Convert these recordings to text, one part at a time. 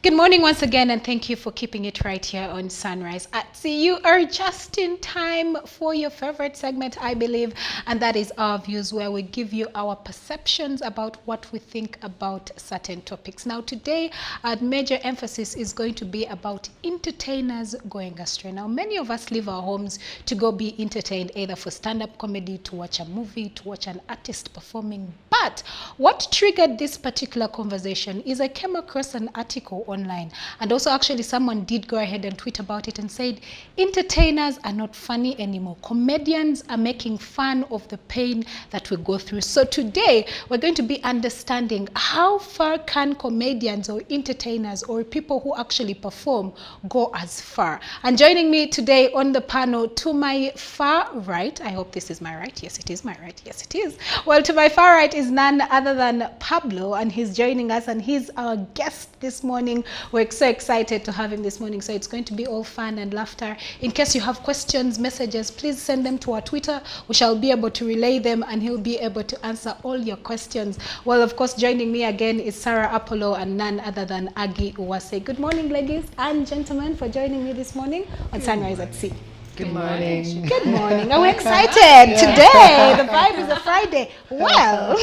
Good morning once again, and thank you for keeping it right here on Sunrise at Sea. You are just in time for your favorite segment, I believe, and that is Our Views, where we give you our perceptions about what we think about certain topics. Now, today, our major emphasis is going to be about entertainers going astray. Now, many of us leave our homes to go be entertained, either for stand-up comedy, to watch a movie, to watch an artist performing. But what triggered this particular conversation is I came across an article online, and also actually someone did go ahead and tweet about it and said entertainers are not funny anymore. Comedians are making fun of the pain that we go through. So today we're going to be understanding how far can comedians or entertainers or people who actually perform go as far. And joining me today on the panel, to my far right, I hope this is my right. Yes, it is my right. Yes, it is. Well, to my far right is none other than Pablo, and he's joining us, and he's our guest this morning. We're so excited to have him this morning, so it's going to be all fun and laughter. In case you have questions, messages, please send them to our Twitter. We shall be able to relay them, and he'll be able to answer all your questions. Well, of course, joining me again is Sarah Apollo and none other than Agi Uwase. Good morning, ladies and gentlemen, for joining me this morning on Sunrise at Sea. Good morning. Good morning. Are we excited today? The vibe is a Friday. Well,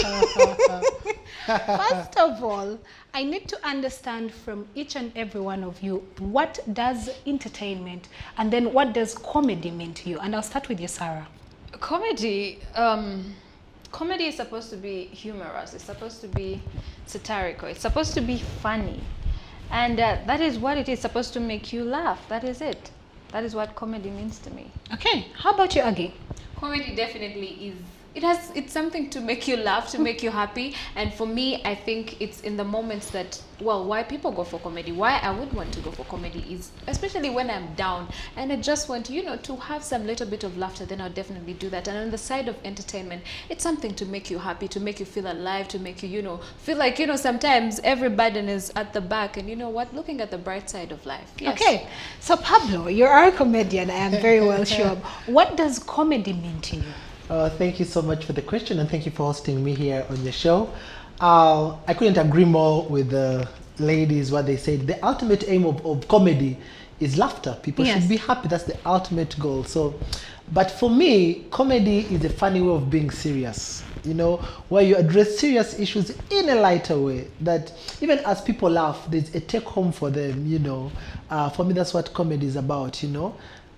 first of all, I need to understand from each and every one of you, what does entertainment and then what does comedy mean to you? And I'll start with you, Sarah. Comedy is supposed to be humorous. It's supposed to be satirical. It's supposed to be funny. And that is what it is, supposed to make you laugh. That is it. That is what comedy means to me. Okay, how about you, Agi? Comedy definitely is. It's something to make you laugh, to make you happy. And for me, I think it's in the moments that, well, why people go for comedy, why I would want to go for comedy is, especially when I'm down and I just want, to have some little bit of laughter, then I'll definitely do that. And on the side of entertainment, it's something to make you happy, to make you feel alive, to make you, feel like, sometimes every burden is at the back, and looking at the bright side of life. Yes. Okay, so Pablo, you are a comedian, I am very well sure. What does comedy mean to you? Thank you so much for the question, and thank you for hosting me here on your show. I couldn't agree more with the ladies, what they said. The ultimate aim of comedy is laughter. People should be happy. That's the ultimate goal. But for me, comedy is a funny way of being serious, where you address serious issues in a lighter way, that even as people laugh, there's a take home for them, For me, that's what comedy is about,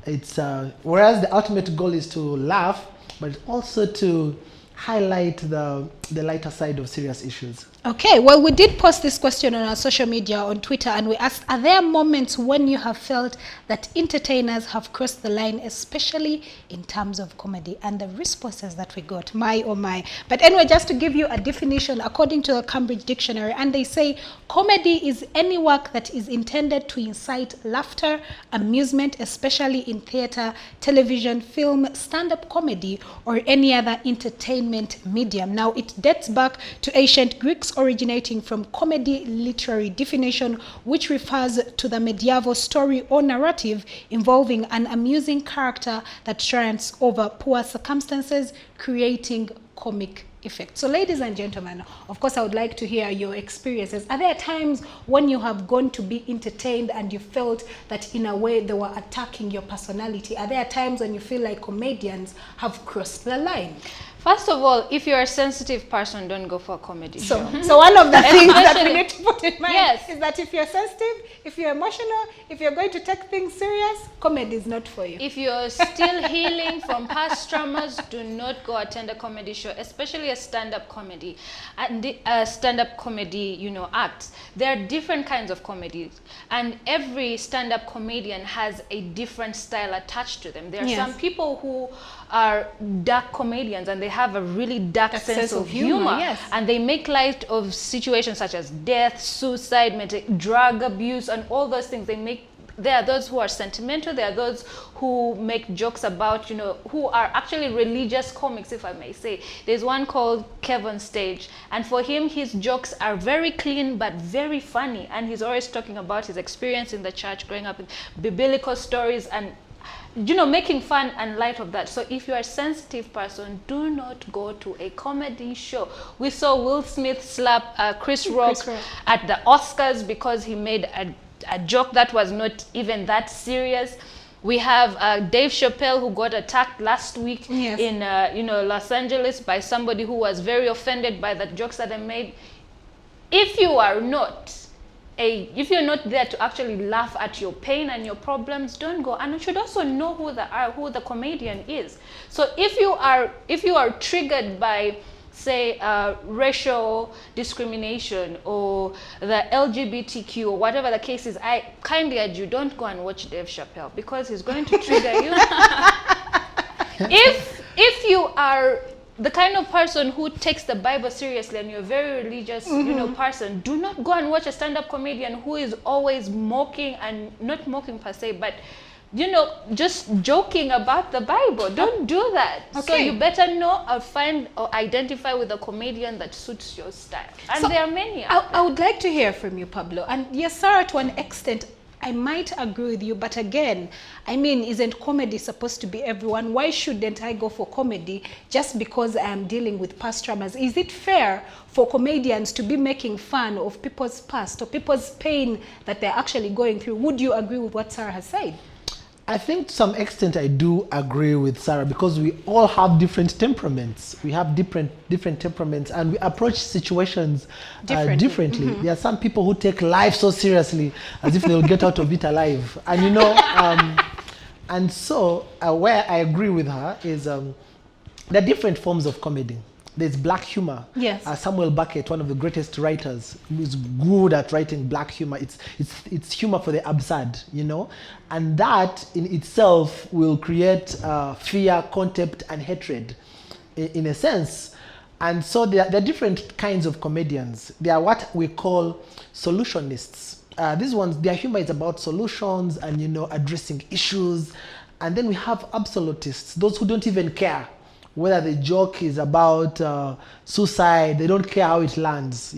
It's whereas the ultimate goal is to laugh, but also to highlight the lighter side of serious issues. Okay, well, we did post this question on our social media, on Twitter, and we asked, are there moments when you have felt that entertainers have crossed the line, especially in terms of comedy? And the responses that we got, my oh my. But anyway, just to give you a definition, according to the Cambridge Dictionary, and they say, comedy is any work that is intended to incite laughter, amusement, especially in theater, television, film, stand-up comedy, or any other entertainment medium. Now, it dates back to ancient Greeks, originating from comedy literary definition, which refers to the medieval story or narrative involving an amusing character that triumphs over poor circumstances, creating comic effect. So ladies and gentlemen, of course, I would like to hear your experiences. Are there times when you have gone to be entertained and you felt that in a way they were attacking your personality? Are there times when you feel like comedians have crossed the line? First of all, if you're a sensitive person, don't go for a comedy show. So one of the things that we need to put in mind is that if you're sensitive, if you're emotional, if you're going to take things serious, comedy is not for you. If you're still healing from past traumas, do not go attend a comedy show, especially a stand-up comedy. And a stand-up comedy, act. There are different kinds of comedies, and every stand-up comedian has a different style attached to them. There are some people who are dark comedians, and they have a really dark sense of humor. And they make light of situations such as death, suicide, drug abuse, and all those things. There are those who are sentimental. There are those who make jokes about, who are actually religious comics, if I may say. There's one called Kevin Stage, and for him, his jokes are very clean but very funny, and he's always talking about his experience in the church, growing up with biblical stories, and making fun and light of that. So if you're a sensitive person, do not go to a comedy show. We saw Will Smith slap Chris Rock at the Oscars because he made a joke that was not even that serious. We have Dave Chappelle, who got attacked last week in Los Angeles by somebody who was very offended by the jokes that I made. If you're not there to actually laugh at your pain and your problems, don't go. And you should also know who the comedian is. So if you are triggered by, say, racial discrimination or the LGBTQ or whatever the case is, I kindly urge you, don't go and watch Dave Chappelle, because he's going to trigger you. If you are the kind of person who takes the Bible seriously and you're a very religious, person, do not go and watch a stand-up comedian who is always mocking, and not mocking per se, but just joking about the Bible. Don't do that. Okay. So you better know or find or identify with a comedian that suits your style. And so there are many out there. I would like to hear from you, Pablo. And yes, Sarah, to an extent, I might agree with you, but again, I mean, isn't comedy supposed to be everyone? Why shouldn't I go for comedy just because I am dealing with past traumas? Is it fair for comedians to be making fun of people's past or people's pain that they're actually going through? Would you agree with what Sarah has said? I think to some extent I do agree with Sarah, because we all have different temperaments. We have different temperaments, and we approach situations differently. There are some people who take life so seriously as if they'll get out of it alive. And and so where I agree with her is there are different forms of comedy. There's black humor. Yes. Samuel Beckett, one of the greatest writers, who's good at writing black humor. It's humor for the absurd, and that in itself will create fear, contempt, and hatred, in a sense. And so there are different kinds of comedians. They are what we call solutionists. These ones, their humor is about solutions and addressing issues. And then we have absolutists, those who don't even care whether the joke is about suicide. They don't care how it lands,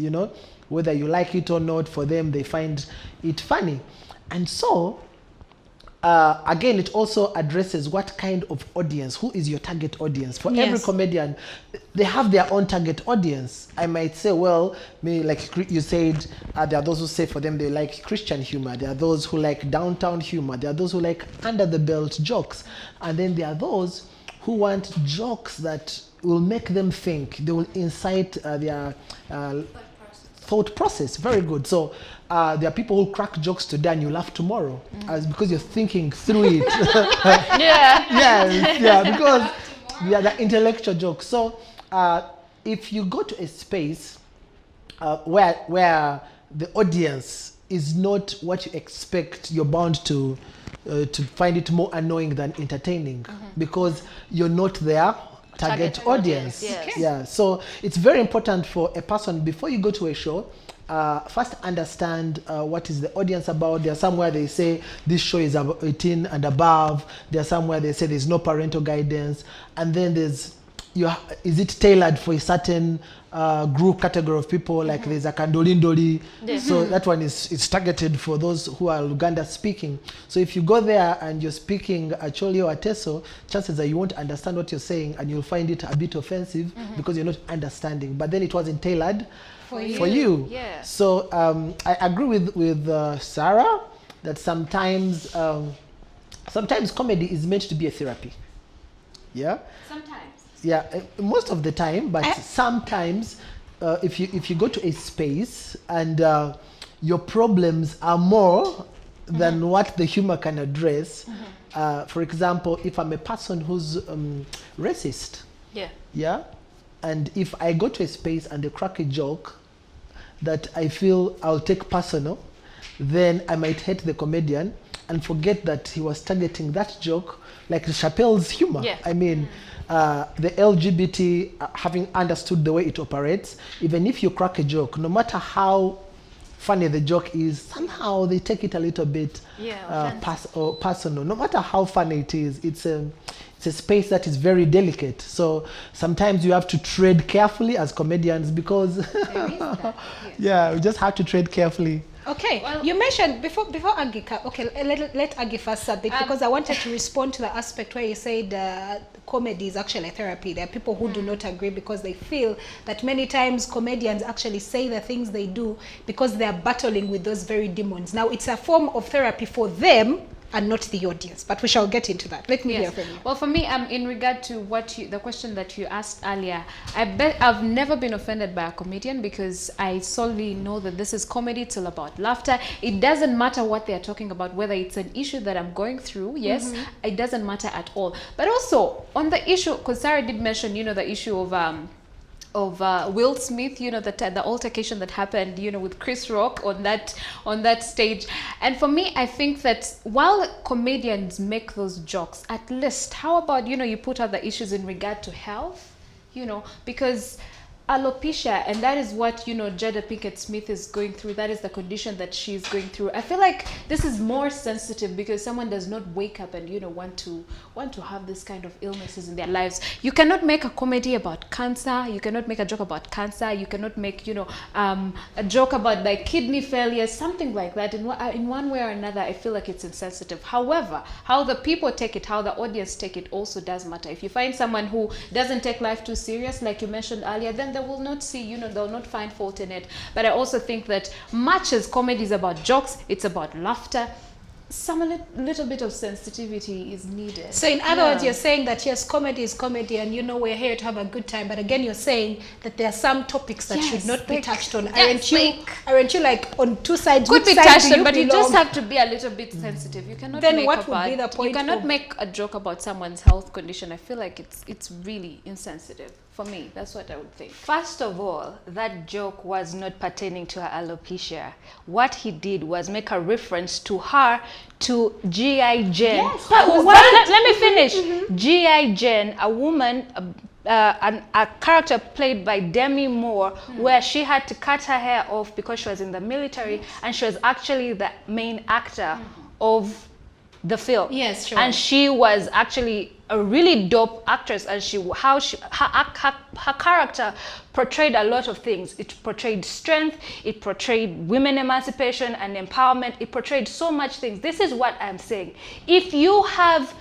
whether you like it or not. For them, they find it funny. And so, again, it also addresses what kind of audience, who is your target audience. For every comedian, they have their own target audience. I might say, well, maybe like you said, there are those who say for them they like Christian humor. There are those who like downtown humor. There are those who like under the belt jokes. And then there are those who want jokes that will make them think. They will incite their thought process. Very good. So there are people who crack jokes today and you laugh tomorrow, as because you're thinking through it. Because they're intellectual jokes. So if you go to a space where the audience is not what you expect, you're bound to find it more annoying than entertaining, because you're not their target audience. Yes. Yeah. So it's very important for a person, before you go to a show, first understand what is the audience about. There are some where they say this show is 18 and above. There are some where they say there's no parental guidance. And then is it tailored for a certain group category of people? Like there's a Kandolindoli. So that one is targeted for those who are Luganda speaking. So if you go there and you're speaking Acholi or Ateso, chances are you won't understand what you're saying, and you'll find it a bit offensive because you're not understanding. But then it wasn't tailored for you. Yeah. So I agree with Sarah that sometimes comedy is meant to be a therapy. Yeah. Sometimes. Yeah, most of the time, but sometimes if you go to a space and your problems are more than what the humor can address. For example, if I'm a person who's racist, and if I go to a space and they crack a joke that I feel I'll take personal, then I might hate the comedian and forget that he was targeting that joke, like Chappelle's humor. I mean, the LGBT, having understood the way it operates, even if you crack a joke, no matter how funny the joke is, somehow they take it a little bit personal. No matter how funny it is, it's a space that is very delicate. So sometimes you have to tread carefully as comedians, because we just have to tread carefully. Okay, Well- you mentioned before Aggie. Okay, let Aggie first submit because I wanted to respond to the aspect where you said comedy is actually therapy. There are people who do not agree because they feel that many times comedians actually say the things they do because they are battling with those very demons. Now, it's a form of therapy for them and not the audience, but we shall get into that. Let me hear from you. Well, for me, in regard to the question that you asked earlier, I've never been offended by a comedian because I solely know that this is comedy. It's all about laughter. It doesn't matter what they are talking about, whether it's an issue that I'm going through. Yes, it doesn't matter at all. But also on the issue, because Sarah did mention, the issue of Will Smith, the altercation that happened, with Chris Rock on that stage. And for me, I think that while comedians make those jokes, at least how about, you put other issues in regard to health, because alopecia, and that is what Jada Pinkett Smith is going through. That is the condition that she's going through. I feel like this is more sensitive because someone does not wake up and want to have this kind of illnesses in their lives. You cannot make a comedy about cancer. You cannot make a joke about cancer. You cannot make a joke about like kidney failure, something like that. In one way or another, I feel like it's insensitive. However, how the people take it, how the audience take it, also does matter. If you find someone who doesn't take life too serious, like you mentioned earlier, then they will not see, they'll not find fault in it. But I also think that much as comedy is about jokes, it's about laughter, little bit of sensitivity is needed. So in other words, you're saying that yes, comedy is comedy and we're here to have a good time, but again you're saying that there are some topics that should not be touched on. Aren't you like on two sides? Could be side touched do on, but you belong? just have to be a little bit sensitive. You cannot Then make what would be the point you cannot of- make a joke about someone's health condition. I feel like it's really insensitive. For me, that's what I would think. First of all, that joke was not pertaining to her alopecia. What he did was make a reference to her, to G.I. Jane. Yes, Let me finish. G.I. Jane, a woman, a character played by Demi Moore, where she had to cut her hair off because she was in the military, and she was actually the main actor of the film. Yes, sure. And she was actually a really dope actress, and her character portrayed a lot of things. It portrayed strength, it portrayed women emancipation and empowerment, it portrayed so much things. This is what I'm saying. If you have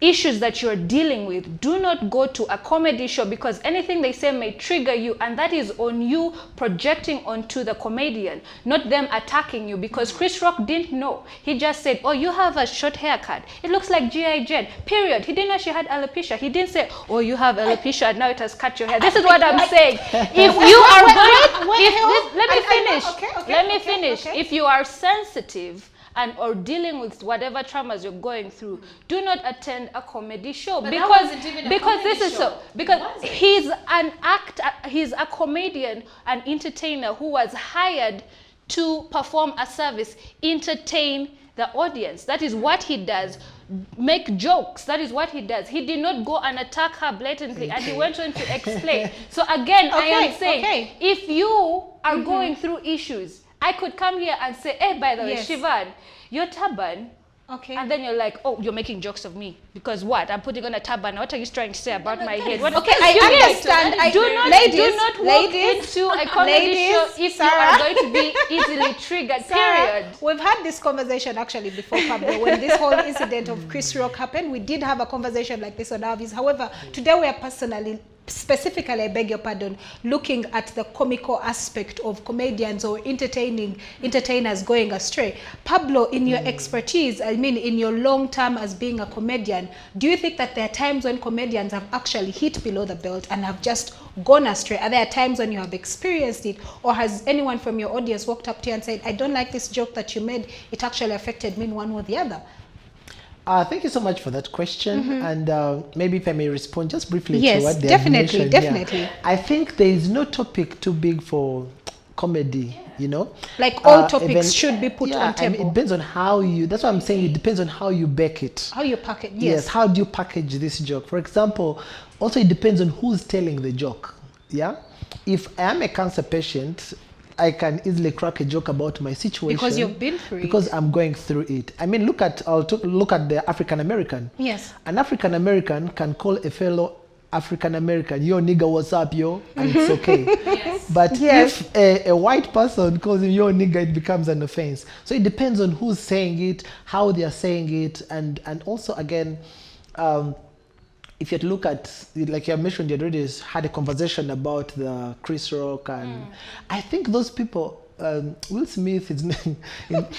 issues that you're dealing with, do not go to a comedy show, because anything they say may trigger you, and that is on you projecting onto the comedian, not them attacking you. Because Chris Rock didn't know. He just said, oh, you have a short haircut, it looks like G.I. Jane, period. He didn't know she had alopecia. He didn't say, oh, you have alopecia and now it has cut your hair. This is what I'm saying. If you are let me finish. If you are sensitive and or dealing with whatever traumas you're going through, do not attend a comedy show. But that wasn't even a comedy this is show. so because Was it? he's an actor, he's a comedian, an entertainer who was hired to perform a service, entertain the audience. That is what he does. Make jokes. That is what he does. He did not go and attack her blatantly, and he went on to explain. So again, I am saying, if you are going through issues, I could come here and say, hey, by the way, Shivan, your turban. Okay. And then you're like, oh, you're making jokes of me. Because what? I'm putting on a turban. What are you trying to say about my head? What, okay, I understand. Do not walk into a comedy show if you are going to be easily triggered, period. We've had this conversation actually before, Pablo, when this whole incident of Chris Rock happened. We did have a conversation like this on our views. However, today we are specifically, I beg your pardon, looking at the comical aspect of comedians or entertainers going astray. Pablo, in your expertise, I mean, in your long term as being a comedian, do you think that there are times when comedians have actually hit below the belt and have just gone astray? Are there times when you have experienced it, or has anyone from your audience walked up to you and said, I don't like this joke that you made, it actually affected me in one or the other? Thank you so much for that question. And maybe if I may respond just briefly yes, to what they definitely. Yeah. I think there is no topic too big for comedy, Like all topics should be put on table. I mean, it depends on how you, that's what I'm saying, it depends on how you back it. How you package, Yes, how do you package this joke? For example, also it depends on who's telling the joke. Yeah? If I am a cancer patient, I can easily crack a joke about my situation because you've been through because I'm going through it. I mean, look at the African American. Yes. An African American can call a fellow African American, yo nigga, what's up, yo, and it's okay. Yes. But Yes. if a white person calls him yo nigga, it becomes an offense. So it depends on who's saying it, how they are saying it, and also again, if you had to look at, like you mentioned, you had already had a conversation about the Chris Rock, and I think those people, Will Smith is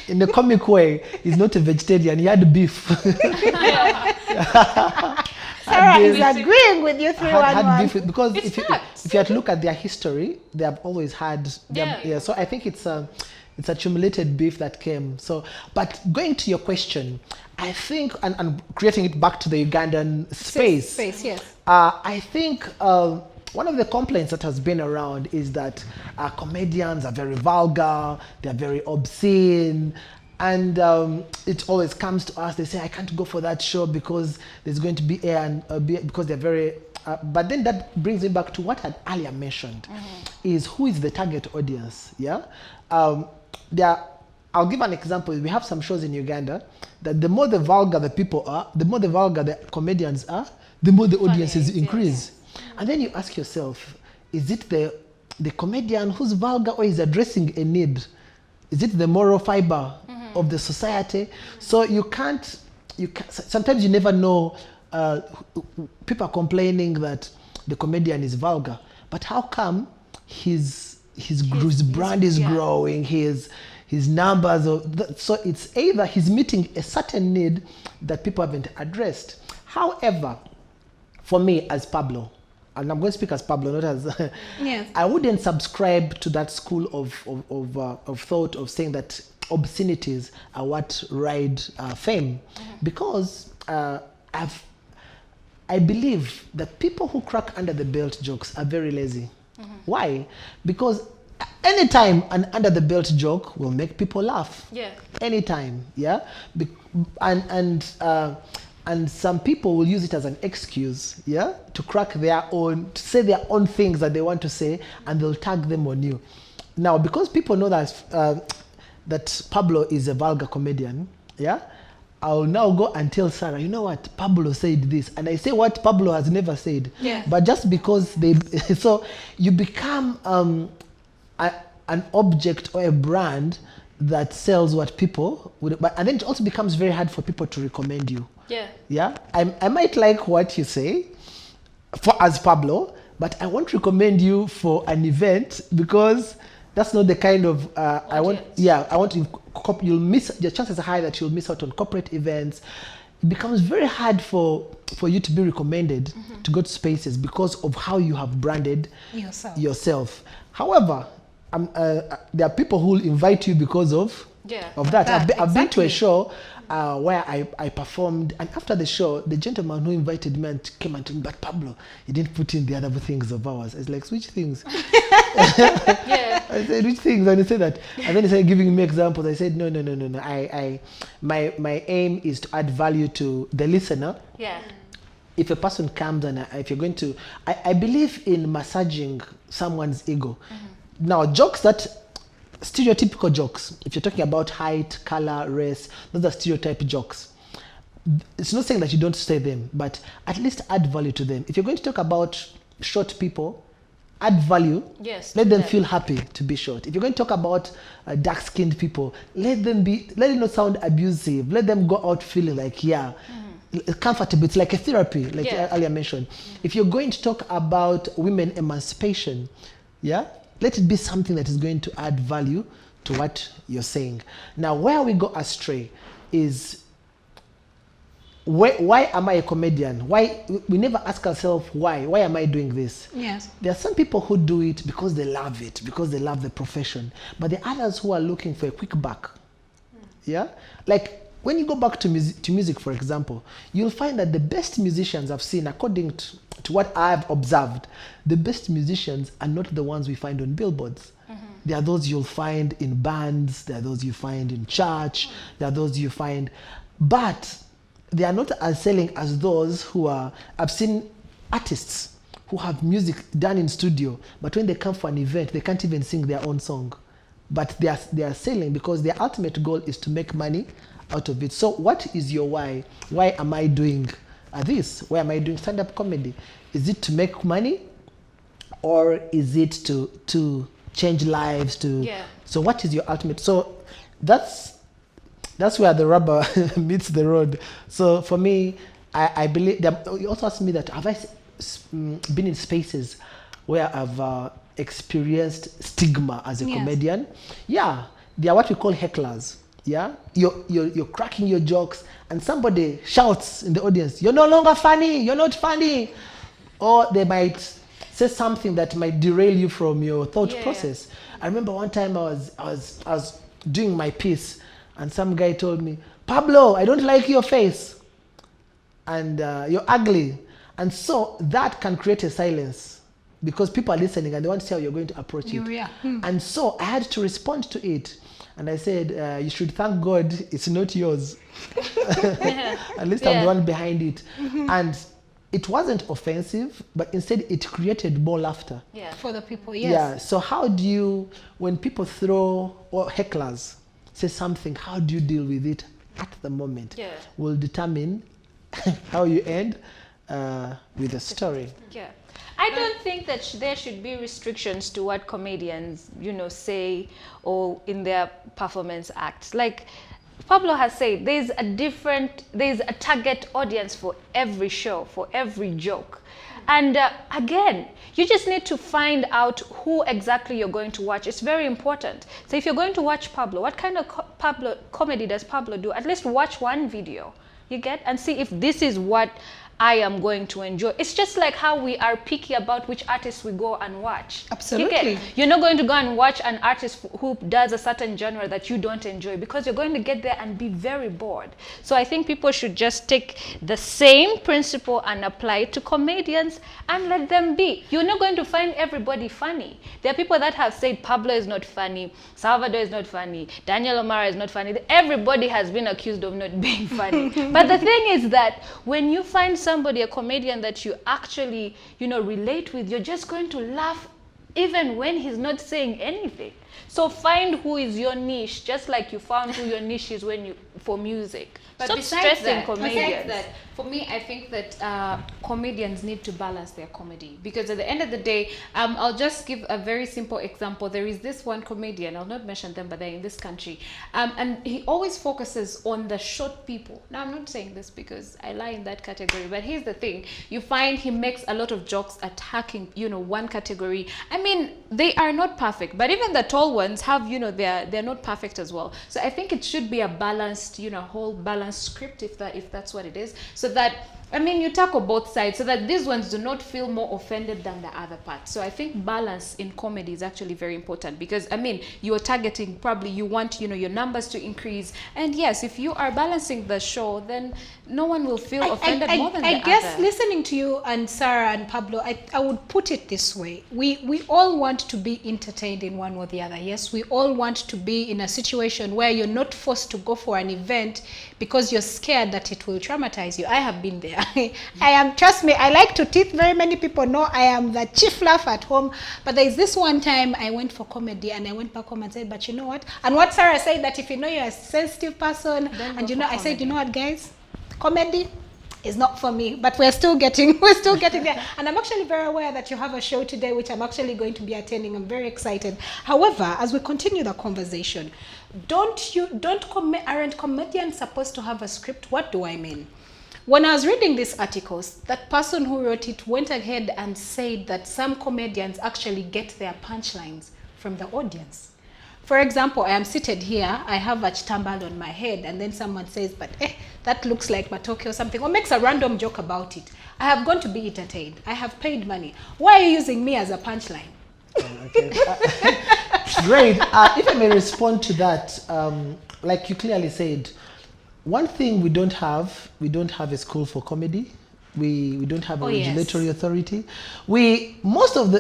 in a comic way, is not a vegetarian. He had beef. Sarah Had is beef. agreeing with you, had 311. beef because It's if you facts. had to look at their history, they have always had so I think it's accumulated beef that came. So, but going to your question, I think, and creating it back to the Ugandan space, Yes. I think one of the complaints that has been around is that comedians are very vulgar, they're very obscene, and it always comes to us. They say, I can't go for that show because there's going to be air, and because they're very. But then that brings me back to what I had earlier mentioned, is who is the target audience? Yeah, I'll give an example. We have some shows in Uganda that the more the vulgar the people are, the more the vulgar the comedians are, the more the audiences increase. And then you ask yourself, is it the comedian who's vulgar, or is addressing a need? Is it the moral fiber of the society? So you can't, sometimes you never know. People are complaining that the comedian is vulgar, but how come his brand is growing, his numbers, so it's either he's meeting a certain need that people haven't addressed. However, for me as Pablo, and I'm going to speak as Pablo, not as Yes. I wouldn't subscribe to that school of thought of saying that obscenities are what ride fame, because I believe that people who crack under the belt jokes are very lazy. Why? Because anytime an under the belt joke will make people laugh. Yeah. Anytime, yeah. And some people will use it as an excuse, yeah, to crack their own, to say their own things that they want to say, and they'll tag them on you. Now, because people know that that Pablo is a vulgar comedian, yeah, I'll now go and tell Sarah, you know what, Pablo said this, and I say what Pablo has never said. Yeah. But just because they, so you become an object or a brand that sells what people would, and then it also becomes very hard for people to recommend you. Yeah. Yeah, I might like what you say as Pablo, but I won't recommend you for an event because that's not the kind of I want. Yeah, I want you'll miss. The chances are high that you'll miss out on corporate events. It becomes very hard for you to be recommended to go to spaces because of how you have branded yourself. However, there are people who will invite you because of that. I've been to a show where I performed, and after the show, the gentleman who invited me came and told me, but Pablo, you didn't put in the other things of ours. I was like, which things? I said, which things? And he said that. And then he started giving me examples. I said, no. My aim is to add value to the listener. Yeah. If a person comes and if you're going to, I believe in massaging someone's ego. Now, jokes that, stereotypical jokes, if you're talking about height, color, race, those are stereotype jokes. It's not saying that you don't say them, but at least add value to them. If you're going to talk about short people, add value. Yes. Let them feel happy to be short. If you're going to talk about dark-skinned people, let it not sound abusive. Let them go out feeling like, comfortable. It's like a therapy, like I earlier mentioned. If you're going to talk about women emancipation, let it be something that is going to add value to what you're saying. Now, where we go astray is, why am I a comedian? Why we never ask ourselves why? Why am I doing this? Yes. There are some people who do it because they love it, because they love the profession. But the others who are looking for a quick buck. Yeah? Like, when you go back to music, for example, you'll find that the best musicians I've seen, according to what I've observed, the best musicians are not the ones we find on billboards. They are those you'll find in bands, they are those you find in church, they are those you find, but they are not as selling as those who are, I've seen artists who have music done in studio, but when they come for an event, they can't even sing their own song. But they are selling because their ultimate goal is to make money out of it. So what is your why? Why am I doing this. Why am I doing stand-up comedy? Is it to make money, or is it to change lives? So what is your ultimate? So that's where the rubber meets the road. So for me, I believe you also asked me that have I been in spaces where I've experienced stigma as a comedian? Yeah, they are what we call hecklers. Yeah, you're cracking your jokes and somebody shouts in the audience, "You're no longer funny. You're not funny," or they might say something that might derail you from your thought process. I remember one time I was doing my piece, and some guy told me, "Pablo, I don't like your face, and you're ugly," and so that can create a silence because people are listening and they want to see how you're going to approach it. And so I had to respond to it. And I said, you should thank God it's not yours. At least I'm the one behind it. And it wasn't offensive, but instead it created more laughter. For the people, Yeah. So how do you, when people throw, or hecklers say something, how do you deal with it at the moment? Will determine how you end with the story. I don't think that there should be restrictions to what comedians, say or in their performance acts. Like Pablo has said, there's a target audience for every show, for every joke. And again, you just need to find out who exactly you're going to watch. It's very important. So if you're going to watch Pablo, what kind of comedy does Pablo do? At least watch one video, you get, and see if this is what I am going to enjoy. It's just like how we are picky about which artists we go and watch. Absolutely. You're not going to go and watch an artist who does a certain genre that you don't enjoy, because you're going to get there and be very bored. So I think people should just take the same principle and apply it to comedians and let them be. You're not going to find everybody funny. There are people that have said Pablo is not funny, Salvador is not funny, Daniel O'Mara is not funny. Everybody has been accused of not being funny. But the thing is that when you find somebody, a comedian that you actually, relate with, you're just going to laugh even when he's not saying anything. So find who is your niche, just like you found who your niche is for music. But Stop besides stressing comedians. For me, I think that comedians need to balance their comedy, because at the end of the day, I'll just give a very simple example. There is this one comedian, I'll not mention them, but they're in this country, and he always focuses on the short people. Now, I'm not saying this because I lie in that category, but here's the thing. You find he makes a lot of jokes attacking, one category. I mean, they are not perfect, but even the tall ones have, they're not perfect as well. So I think it should be a balanced, whole balanced script, if that's what it is, so that, you tackle both sides so that these ones do not feel more offended than the other part. So I think balance in comedy is actually very important, because you're targeting, probably you want, your numbers to increase. And yes, if you are balancing the show, then no one will feel offended more than the other. I guess listening to you and Sarah and Pablo, I would put it this way. We all want to be entertained in one or the other. Yes, we all want to be in a situation where you're not forced to go for an event because you're scared that it will traumatize you. I have been there. Trust me, I like to teach. Very many people know I am the chief laugh at home. But there's this one time I went for comedy and I went back home and said, but you know what? And what Sarah said, that if you know you're a sensitive person, and I said, you know what, guys? Comedy is not for me, but we're still getting there. And I'm actually very aware that you have a show today, which I'm actually going to be attending. I'm very excited. However, as we continue the conversation, aren't comedians supposed to have a script? What do I mean? When I was reading these articles, that person who wrote it went ahead and said that some comedians actually get their punchlines from the audience. For example, I am seated here, I have a chitambal on my head, and then someone says, but that looks like matoke or something, or makes a random joke about it. I have gone to be entertained. I have paid money. Why are you using me as a punchline? Okay. Great. If I may respond to that, like you clearly said, one thing we don't have a school for comedy. We don't have a regulatory authority. Most of the,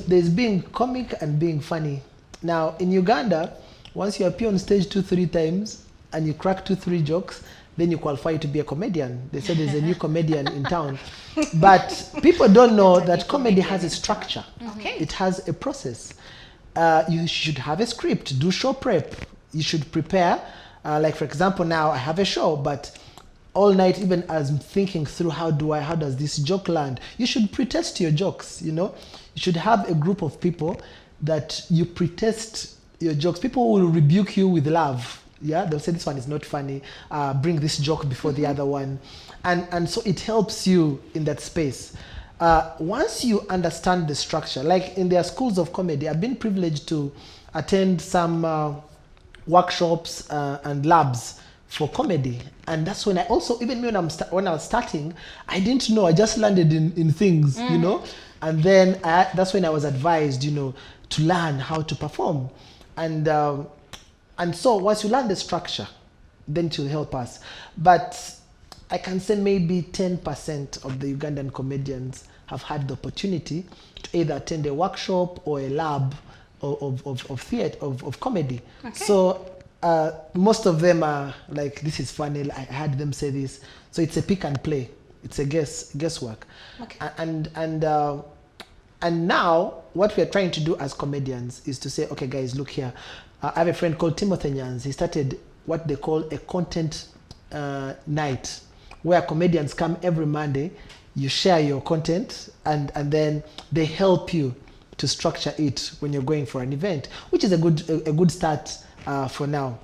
there's being comic and being funny. Now, in Uganda, once you appear on stage 2-3 times and you crack 2-3 jokes, then you qualify to be a comedian. They say there's a new comedian in town. But people don't know that comedy has a structure. Okay. It has a process. You should have a script, do show prep. You should prepare. Like, for example, now I have a show, but all night, even as I'm thinking through how does this joke land? You should pretest your jokes, you know. You should have a group of people that you pretest your jokes. People will rebuke you with love. Yeah, they'll say this one is not funny. Bring this joke before the other one, and so it helps you in that space. Once you understand the structure, like in their schools of comedy, I've been privileged to attend some workshops and labs for comedy, and that's when I also, even when I was starting, I didn't know. I just landed in things, you know, and then that's when I was advised, you know, to learn how to perform, and so once you learn the structure, then it will help us. But I can say maybe 10% of the Ugandan comedians have had the opportunity to either attend a workshop or a lab of theatre, of comedy. Okay. So most of them are like, this is funny, I heard them say this. So it's a pick and play. It's a guesswork. Okay. And now what we are trying to do as comedians is to say, okay guys, look here. I have a friend called Timothy Nyans. He started what they call a content night, where comedians come every Monday, you share your content, and then they help you to structure it when you're going for an event, which is a good start for now.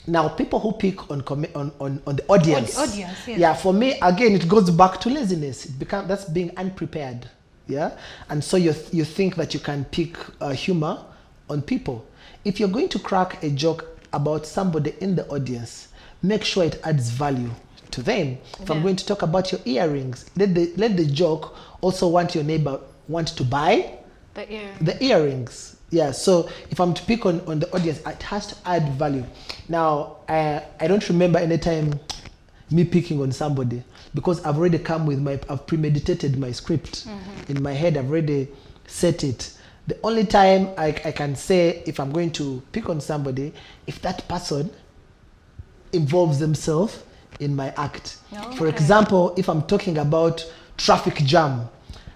Now, people who pick on the audience. Audience, yes. Yeah, for me, again, it goes back to laziness. That's being unprepared. Yeah, and so you think that you can pick humor on people. If you're going to crack a joke about somebody in the audience, make sure it adds value to them. If I'm going to talk about your earrings, let the joke also want your neighbor to buy the earrings. Yeah, so if I'm to pick on the audience, it has to add value. Now, I don't remember any time me picking on somebody, because I've already I've premeditated my script in my head. I've already set it. The only time I can say if I'm going to pick on somebody, if that person involves themselves in my act. Okay. For example, if I'm talking about traffic jam,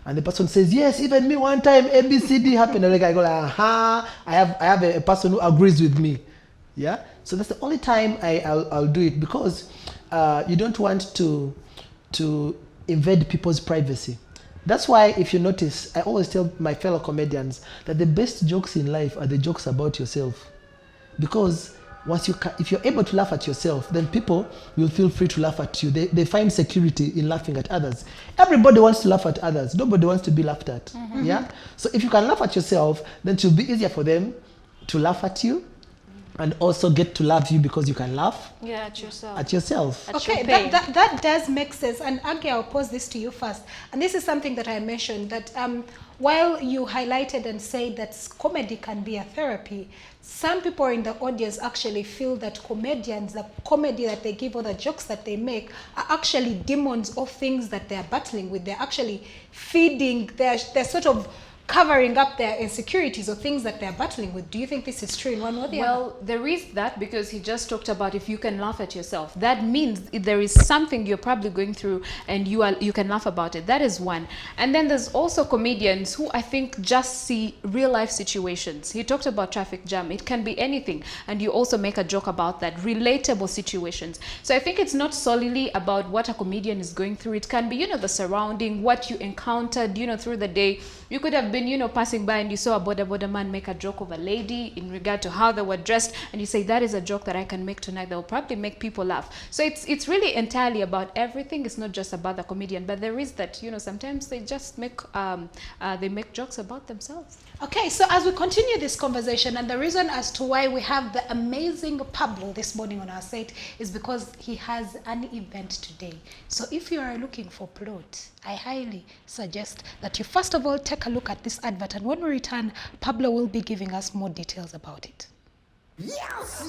and the person says, yes, even me one time ABCD happened, and I go, aha, I have a person who agrees with me. Yeah, so that's the only time I'll do it, because you don't want to invade people's privacy. That's why, if you notice, I always tell my fellow comedians that the best jokes in life are the jokes about yourself, because if you're able to laugh at yourself, then people will feel free to laugh at you. They find security in laughing at others. Everybody wants to laugh at others. Nobody wants to be laughed at. Yeah. So if you can laugh at yourself, then it will be easier for them to laugh at you, and also get to love you because you can laugh at yourself. Okay, that does make sense. And Aggie, I'll pose this to you first. And this is something that I mentioned, that while you highlighted and said that comedy can be a therapy, some people in the audience actually feel that comedians, the comedy that they give or the jokes that they make are actually demons or things that they're battling with. They're actually feeding, they're sort of covering up their insecurities or things that they're battling with. Do you think this is true in one way or the other? Well, there is that, because he just talked about if you can laugh at yourself. That means there is something you're probably going through and you can laugh about it. That is one. And then there's also comedians who I think just see real life situations. He talked about traffic jam. It can be anything. And you also make a joke about that. Relatable situations. So I think it's not solely about what a comedian is going through. It can be, the surrounding, what you encountered, through the day. You could have been, passing by and you saw a border man make a joke of a lady in regard to how they were dressed, and you say, that is a joke that I can make tonight that will probably make people laugh. So it's really entirely about everything. It's not just about the comedian, but there is that, sometimes they just make jokes about themselves. Okay, so as we continue this conversation, and the reason as to why we have the amazing Pablo this morning on our set is because he has an event today. So if you are looking for plot, I highly suggest that you first of all take a look at this advert, and when we return, Pablo will be giving us more details about it. Yes,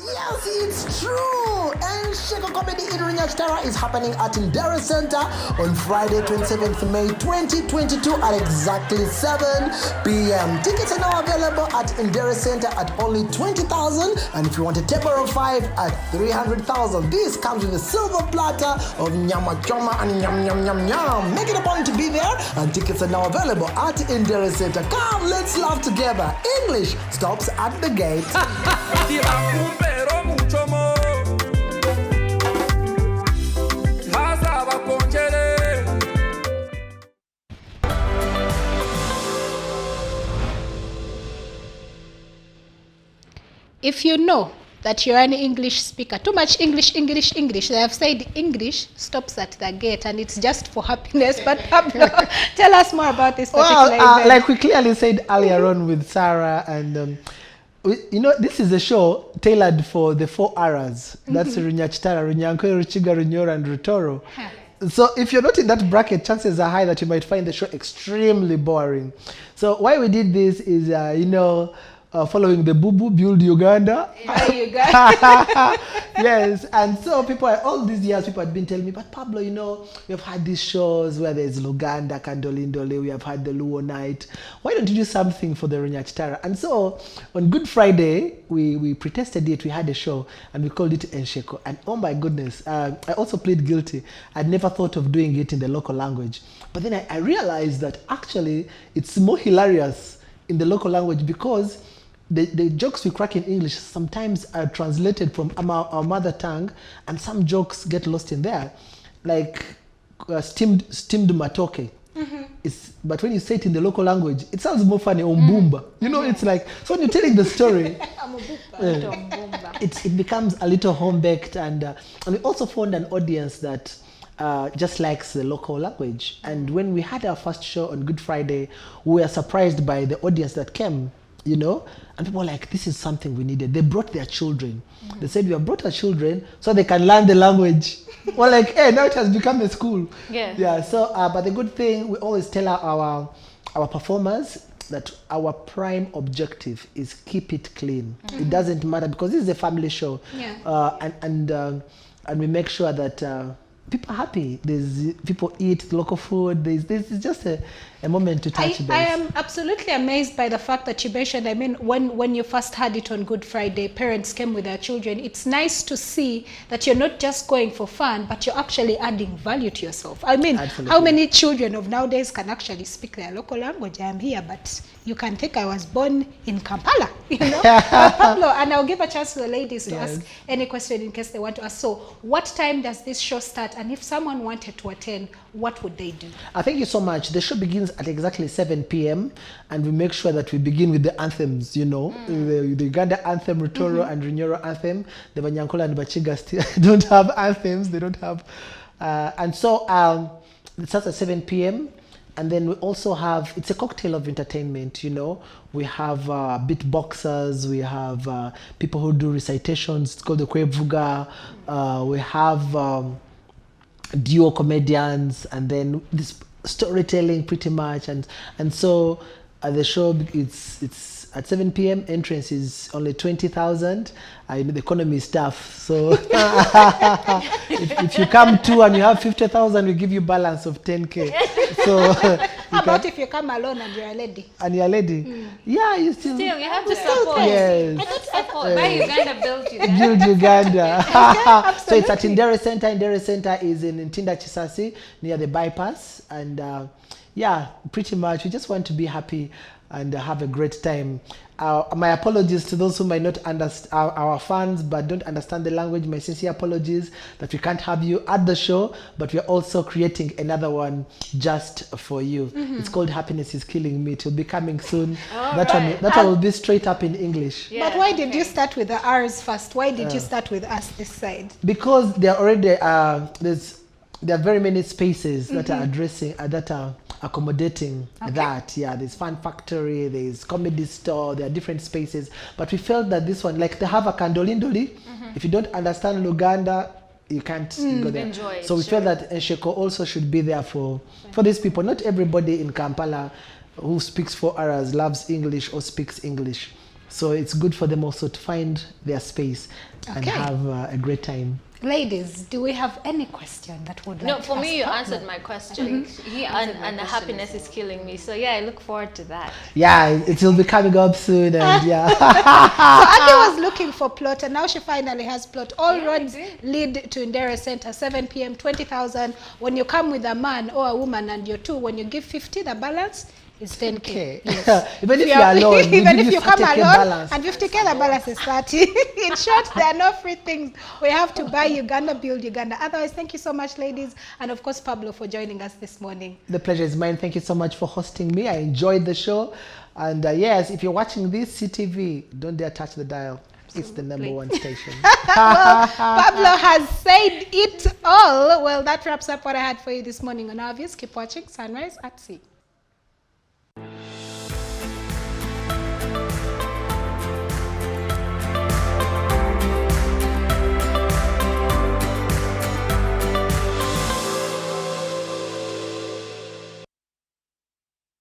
it's true! And Sheko Comedy in Rinyashtara is happening at Indera Center on Friday, 27th May 2022 at exactly 7 p.m. Tickets are now available at Indera Center at only 20,000, and if you want a table of 5 at 300,000. This comes with a silver platter of nyama choma and nyam. Make it a point to be there, and tickets are now available at Indera Center. Come, let's laugh together. English stops at the gate. if you know that you're an English speaker, too much English, they have said English stops at the gate and it's just for happiness. But Pablo, tell us more about this particular event. Like we clearly said earlier on with Sarah, and this is a show tailored for the 4 R's. That's Runyachitara, Runyankwe, Ruchiga, Runyora, and Rutoro. So if you're not in that bracket, chances are high that you might find the show extremely boring. So why we did this is, following the Bubu Build Uganda. Yeah, Uganda. Yes, and so all these years, people had been telling me, but Pablo, we have had these shows where there's Luganda, Kandolindole, we have had the Luo night. Why don't you do something for the Runyachitara? And so on Good Friday, we pretested it, we had a show, and we called it Ensheko. And oh my goodness, I also plead guilty. I'd never thought of doing it in the local language. But then I realized that actually it's more hilarious in the local language because the jokes we crack in English sometimes are translated from our mother tongue, and some jokes get lost in there, like steamed matoke. But when you say it in the local language, it sounds more funny. Ombumba, it's like, so when you're telling the story, it becomes a little home-baked, and we also found an audience that just likes the local language. And when we had our first show on Good Friday, we were surprised by the audience that came, and people were like, this is something we needed. They brought their children. They said, we have brought our children so they can learn the language. We're like, hey, now it has become a school. Yeah. So, but the good thing, we always tell our performers that our prime objective is keep it clean. It doesn't matter, because this is a family show. And we make sure that people are happy. There's people eat local food. There's just a moment to touch base. I am absolutely amazed by the fact that you mentioned, when you first had it on Good Friday, parents came with their children. It's nice to see that you're not just going for fun, but you're actually adding value to yourself. Absolutely. How many children of nowadays can actually speak their local language? I am here, but you can think I was born in Kampala, Pablo, and I'll give a chance to the ladies to ask any question in case they want to ask. So what time does this show start? And if someone wanted to attend, what would they do? Thank you so much. The show begins at exactly 7 p.m. and we make sure that we begin with the anthems, the Uganda anthem, Rutoro, and Runyoro anthem. The Banyankola and Bachiga still don't have anthems. They don't have. And so it starts at 7 p.m. And then we also have, it's a cocktail of entertainment, We have beatboxers, we have people who do recitations. It's called the Kwevuga. We have duo comedians, and then this storytelling pretty much. And so the show, it's at 7 p.m. Entrance is only 20,000. The economy is tough, so if you come to and you have 50,000, we give you balance of 10K. So how about if you come alone and you're a lady? And you're a lady, yeah, you still you have to support. Yes. Buy Uganda, build Uganda. Build Uganda. So it's at Indere Center. Indere Center is in Ntinda Chisasi, near the bypass, and pretty much we just want to be happy and have a great time. My apologies to those who might not understand, our fans, but don't understand the language. My sincere apologies that we can't have you at the show, but we're also creating another one just for you. It's called Happiness is Killing Me. It will be coming soon. That one will be straight up in English. Yeah, but why did you start with the R's first? Why did you start with us this side? Because there are already there are very many spaces that are addressing that are accommodating that. Yeah, there's Fun Factory, there's Comedy Store, there are different spaces. But we felt that this one, like they have a Kandolindoli. If you don't understand Luganda, you can't go there. Enjoy it, so we felt that Ensheko also should be there for these people. Not everybody in Kampala who speaks 4 R's loves English or speaks English. So it's good for them also to find their space and have a great time. Ladies, do we have any question that would like No, to for me, you ask answered my question. And happiness is killing me. So yeah, I look forward to that. Yeah, it will be coming up soon, and So Aki was looking for plot, and now she finally has plot. All roads lead to Indere Center, 7 p.m., 20,000. When you come with a man or a woman and you're two, when you give 50, the balance is 10K. Yes. Even if you're alone, even if you come alone, balance. and 50K, the balance is 30. In short, there are no free things. We have to buy Uganda, build Uganda. Otherwise, thank you so much, ladies. And of course, Pablo, for joining us this morning. The pleasure is mine. Thank you so much for hosting me. I enjoyed the show. And yes, if you're watching this CTV, don't dare touch the dial. It's the number one station. Well, Pablo has said it all. Well, that wraps up what I had for you this morning on Obvious. Keep watching Sunrise at Sea.